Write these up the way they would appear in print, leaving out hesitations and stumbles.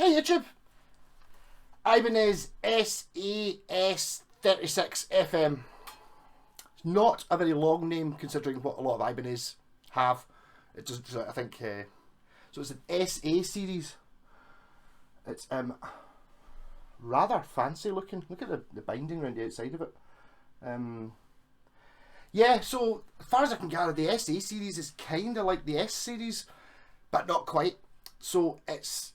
Hey YouTube! Ibanez SAS36FM. It's not a very long name considering what a lot of Ibanez have. It does, I think, so it's an SA series. It's rather fancy looking. Look at the binding around the outside of it. Yeah, so as far as I can gather, the SA series is kind of like the S series, but not quite. So it's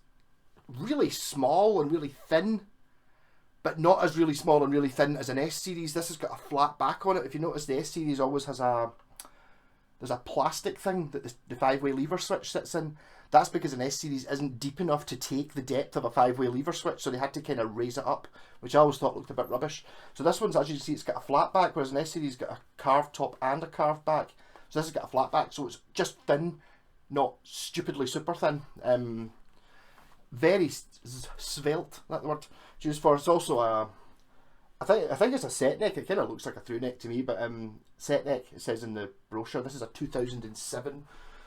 really small and really thin, but not as really small and really thin as an S series. This has got a flat back on it. If you notice, the S series always has there's a plastic thing that the 5-way lever switch sits in. That's because an S series isn't deep enough to take the depth of a 5-way lever switch, so they had to kind of raise it up, which I always thought looked a bit rubbish. So this one's, as you can see, it's got a flat back, whereas an S series got a carved top and a carved back. So this has got a flat back, so it's just thin, not stupidly super thin. Very svelte, that's the word to use for. It's also a, I think it's a set neck. It kind of looks like a through neck to me, but set neck, it says in the brochure. This is a 2007.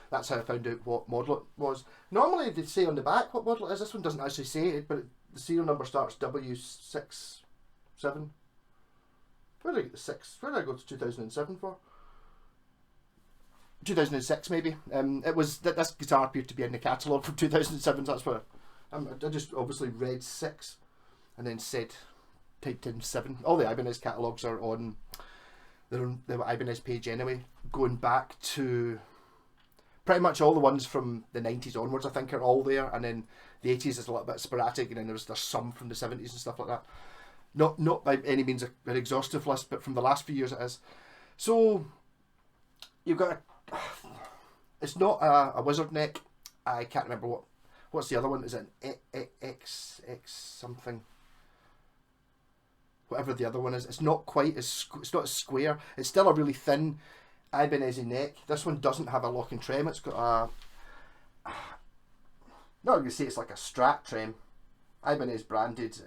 That's how I found out what model it was. Normally they'd say on the back what model it is. This one doesn't actually say it, but the serial number starts W67. Where did I get the 6? Where did I go to 2007 for? 2006 maybe. It was this guitar appeared to be in the catalogue from 2007. So that's where I just obviously read 6 and then said typed in 7. All the Ibanez catalogues are on the Ibanez page anyway, going back to pretty much all the ones from the 90s onwards. I think are all there, and then the 80s is a little bit sporadic, and then there's some from the 70s and stuff like that. Not by any means an exhaustive list, but from the last few years it is. So you've got it's not a wizard neck. I can't remember what's the other one. Is it an X something? Whatever the other one is, it's not quite as it's not as square. It's still a really thin Ibanez neck. This one doesn't have a lock and trem. It's got a, not going to say it's like a Strat trem. Ibanez branded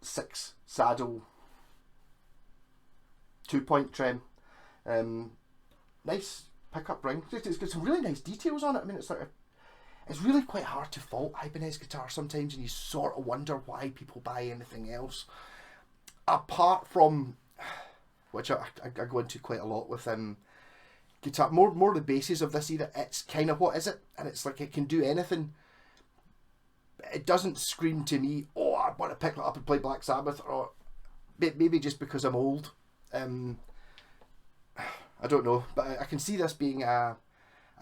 6 saddle 2-point trem. Nice pickup ring. It's got some really nice details on it. I mean, it's really quite hard to fault Ibanez guitars sometimes, and you sort of wonder why people buy anything else. Apart from, which I go into quite a lot with guitar, more the bases of this era, it's kind of what is it? And it's like it can do anything. It doesn't scream to me, oh, I want to pick it up and play Black Sabbath, or maybe just because I'm old. I don't know, but I can see this being a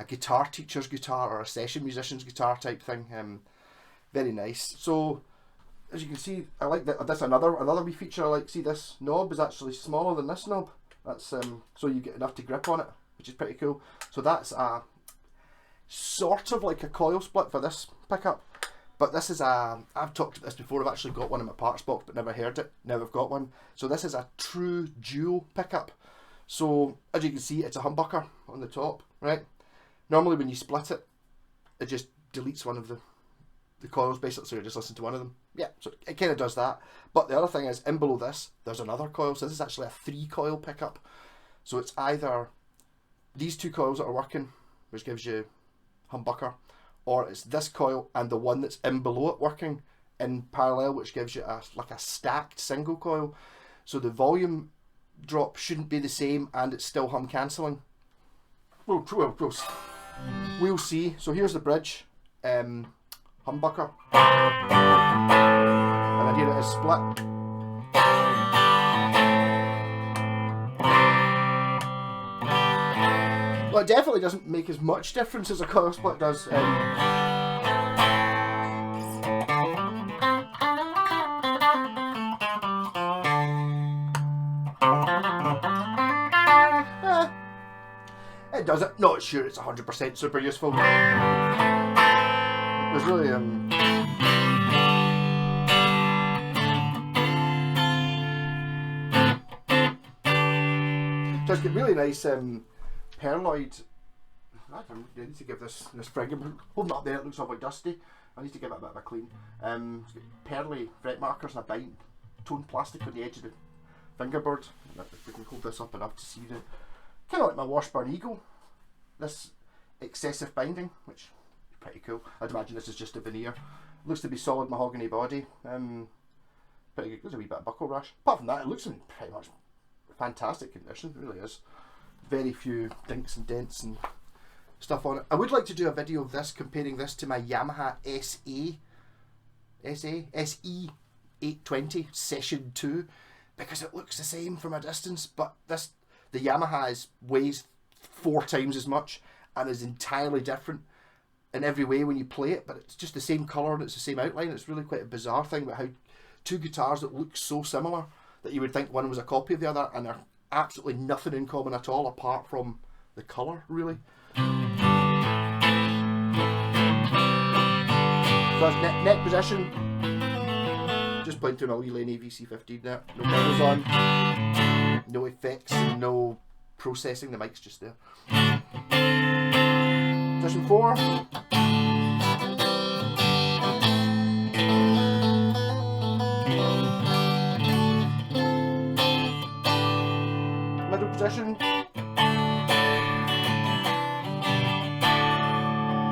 guitar teacher's guitar or a session musician's guitar type thing. Very nice. So as you can see, I like that. That's another wee feature I like. See, this knob is actually smaller than this knob. That's so you get enough to grip on it, which is pretty cool. So that's a sort of like a coil split for this pickup, but this is I've talked about this before. I've actually got one in my parts box but never heard it. Now I've got one. So this is a true dual pickup. So as you can see, it's a humbucker on the top, right? Normally when you split it, it just deletes one of the coils basically, so you just listen to one of them. Yeah, so it kind of does that. But the other thing is, in below this, there's another coil. So this is actually a 3-coil pickup. So it's either these 2 coils that are working, which gives you humbucker, or it's this coil and the one that's in below it working in parallel, which gives you like a stacked single coil. So the volume drop shouldn't be the same, and it's still hum cancelling. We'll see. So here's the bridge, humbucker, and then here it is split. Well, it definitely doesn't make as much difference as a coil split does. It does it. Not sure it's 100% super useful. There's really just get really nice perloid. I need to give this frigga. Holding it up there, it looks awfully dusty. I need to give it a bit of a clean. It's got pearly fret markers and a bind toned plastic on the edge of the fingerboard. If we can hold this up enough to see kind of like my Washburn Eagle. This excessive binding, which pretty cool. I'd imagine this is just a veneer. Looks to be solid mahogany body. Pretty good. There's a wee bit of buckle rash. Apart from that, it looks in pretty much fantastic condition. It really is. Very few dinks and dents and stuff on it. I would like to do a video of this, comparing this to my Yamaha SE820 Session 2, because it looks the same from a distance, but the Yamaha weighs 4 times as much and is entirely different in every way when you play it, but it's just the same colour and it's the same outline. It's really quite a bizarre thing about how two guitars that look so similar that you would think one was a copy of the other, and they're absolutely nothing in common at all apart from the colour, really. So that's neck position. Just playing through my wee Lane VC15 there. No pedals on, no effects, no processing, the mic's just there. Position 4. Middle position.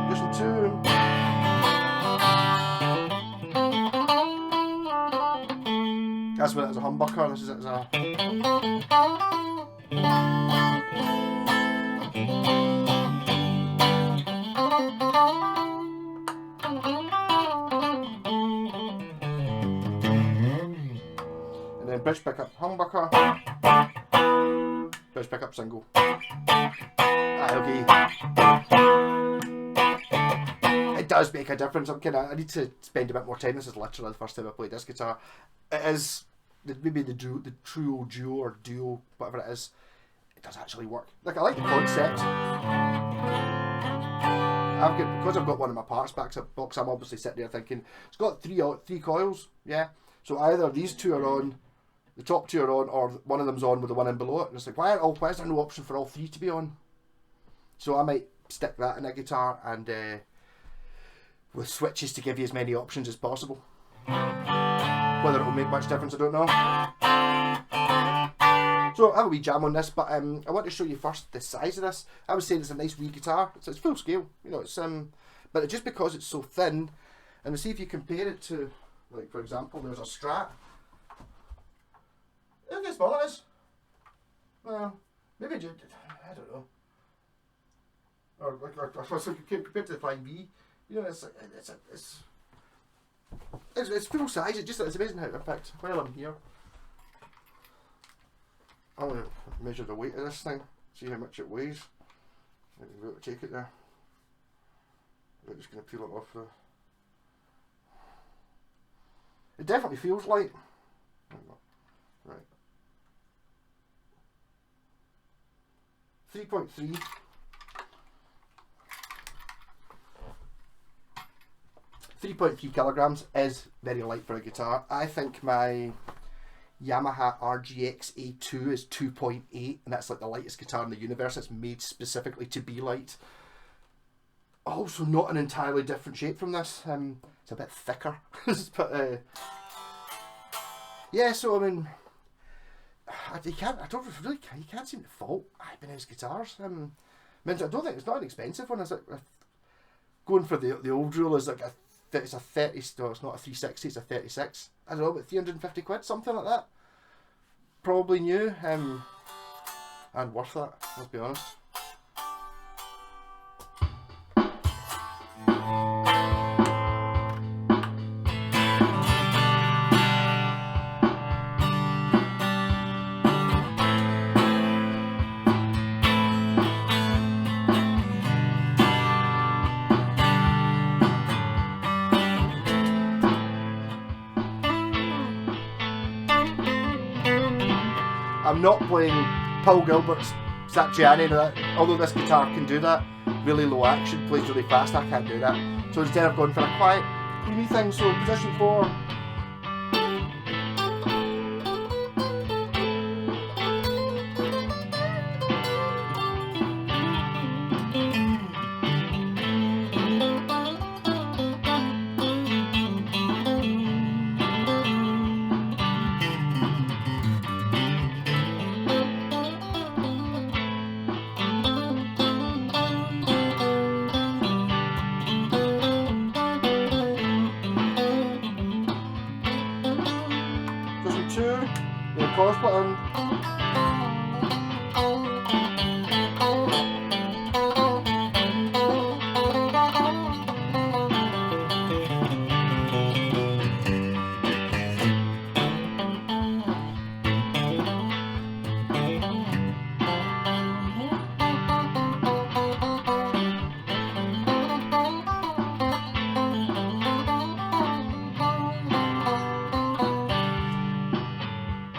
Position 2. That's when it has a humbucker, this is it as a... And then bridge pickup humbucker, bridge pickup single. Okay. It does make a difference. I need to spend a bit more time. This is literally the first time I played this guitar. It is maybe the trio duo or duo, whatever it is. It does actually work. Like, I like the concept. Because I've got one of my parts box, I'm obviously sitting there thinking it's got three coils. Yeah. So either these two are on, the top two are on, or one of them's on with the one in below it. And it's like, why is there no option for all three to be on? So I might stick that in a guitar and with switches to give you as many options as possible. Whether it will make much difference, I don't know. So I have a wee jam on this, but I want to show you first the size of this. I was saying it's a nice wee guitar. It's full scale, you know. It's but just because it's so thin, and see if you compare it to, like, for example, there's a Strat. Look how small it is. Well, maybe I don't know. Or compared to the Flying V, you know, it's full size. It's amazing how, in fact, while I'm here, I'm going to measure the weight of this thing, see how much it weighs. I'm going to take it there. I'm just going to peel it off the... It definitely feels light. Right. 3.3. 3.3 kilograms is very light for a guitar. I think my Yamaha RGX A2 is 2.8, and that's like the lightest guitar in the universe. It's made specifically to be light. Also not an entirely different shape from this. It's a bit thicker. But yeah, so I mean, you can't seem to fault Ibanez guitars. I mean, I don't think it's not an expensive one. Is it? Going for the old rule is like it's a 30. No, it's not a 360. It's a 36. I don't know, about 350 quid, something like that. Probably new, and worth it. Let's be honest. I'm not playing Paul Gilbert's Satriani, although this guitar can do that. Really low action, plays really fast, I can't do that. So instead I've gone for a quiet, creamy thing, so position 4. chord split on.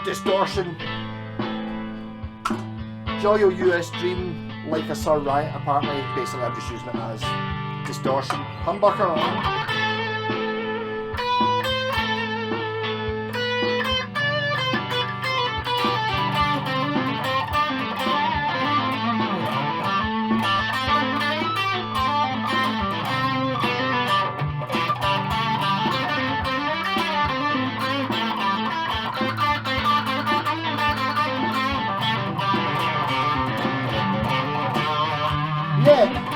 Distortion. Joyo US Dream, like a Sir Riot, apparently. Basically, I'm just using it as distortion. Humbucker on. Yeah.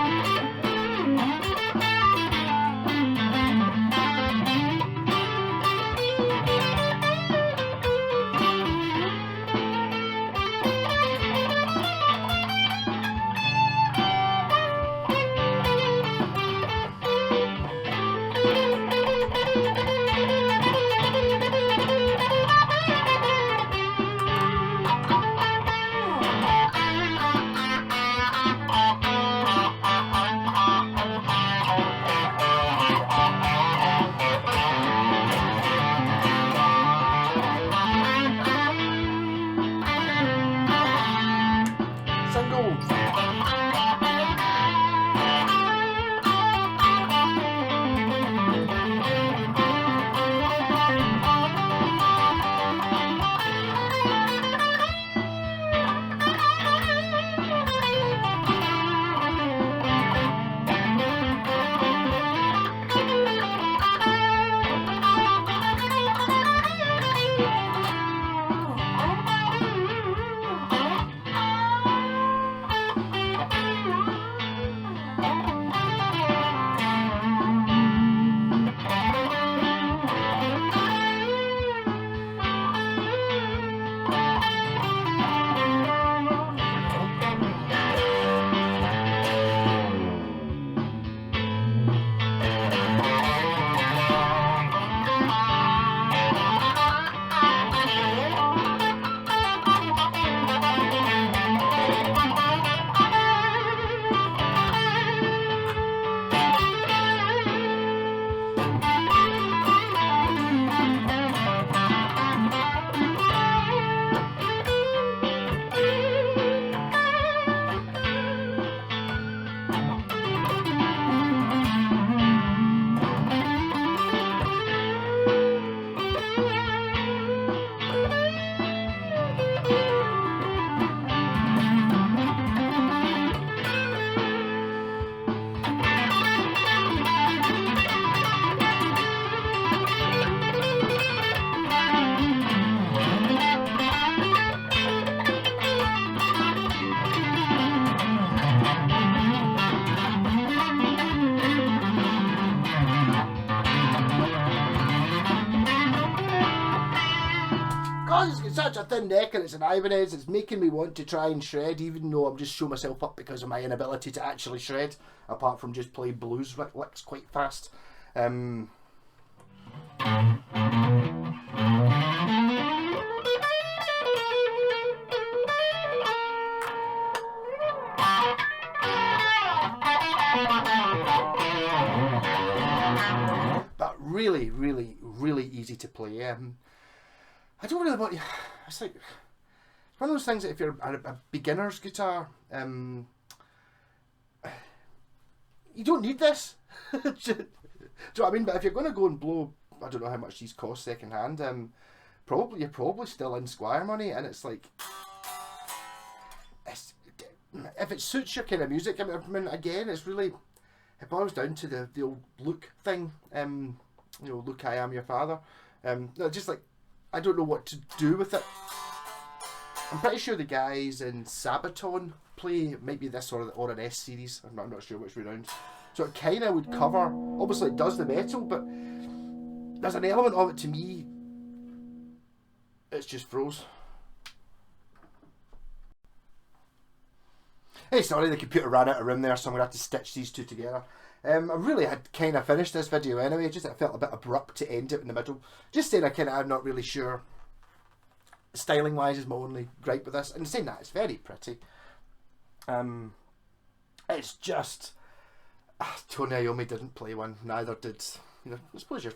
It's such a thin neck and it's an Ibanez, it's making me want to try and shred, even though I'm just showing myself up because of my inability to actually shred, apart from just play blues licks quite fast. But really, really, really easy to play. I don't really want. It's like it's one of those things that if you're a beginner's guitar, you don't need this. Do you know what I mean? But if you're going to go and blow, I don't know how much these cost second hand. You're probably still in Squire money, and it's like, if it suits your kind of music. I mean, again, it's really, it boils down to the old Luke thing. You know, Luke, I am your father. No, just like, I don't know what to do with it. I'm pretty sure the guys in Sabaton play maybe this or an S series. I'm not sure which way round. So it kind of would cover. Obviously, it does the metal, but there's an element of it to me. It's just froze. Hey, sorry, the computer ran out of room there, so I'm going to have to stitch these two together. I really had kind of finished this video anyway, just I felt a bit abrupt to end it in the middle. Just saying I'm not really sure. Styling wise is my only gripe with this, and saying that, it's very pretty. It's just... Tony Iommi didn't play one, neither did, I suppose your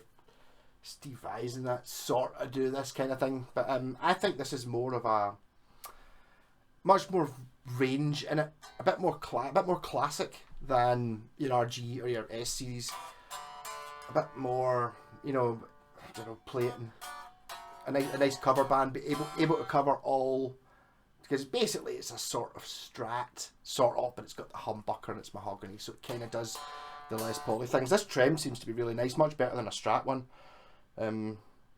Steve Vais and that sort of do this kind of thing, but I think this is more of a... much more range in it, a bit more classic than your RG or your S series. A bit more, play it in a nice cover band, be able to cover all, because basically it's a sort of Strat, but it's got the humbucker and it's mahogany, so it kind of does the Les Paul things. This trem seems to be really nice, much better than a Strat one.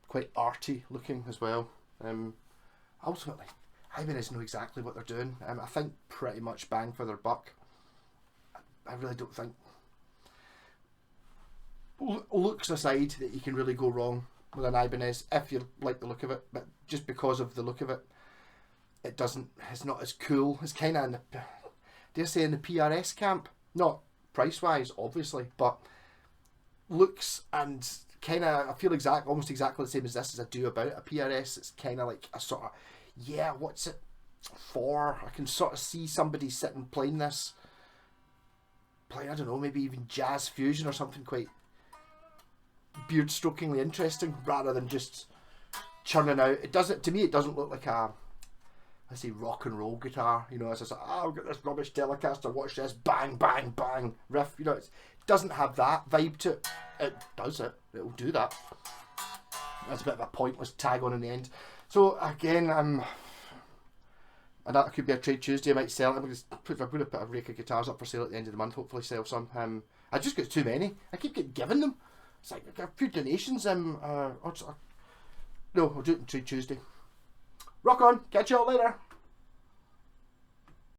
Quite arty looking as well. Ultimately, Ibanez know exactly what they're doing. I think pretty much bang for their buck. I really don't think, looks aside, that you can really go wrong with an Ibanez if you like the look of it. But just because of the look of it, it's not as cool. It's kind of in the, dare say, in the PRS camp. Not price wise, obviously, but looks and kind of, I feel almost exactly the same as this as I do about a PRS. It's kind of like a sort of, yeah, what's it for? I can sort of see somebody sitting playing this, I don't know, maybe even jazz fusion or something quite beard-strokingly interesting, rather than just churning out. To me, it doesn't look like a, let's say, rock and roll guitar. As I say, I've got this rubbish Telecaster, watch this, bang, bang, bang, riff. It doesn't have that vibe to it. It does it. It'll do that. That's a bit of a pointless tag on in the end. So again, and that could be a Trade Tuesday. I might sell it. I'm going to put a rake of guitars up for sale at the end of the month. Hopefully sell some. I just got too many. I keep getting given them. It's like I got a few donations. No, I'll do it on Trade Tuesday. Rock on. Catch you all later.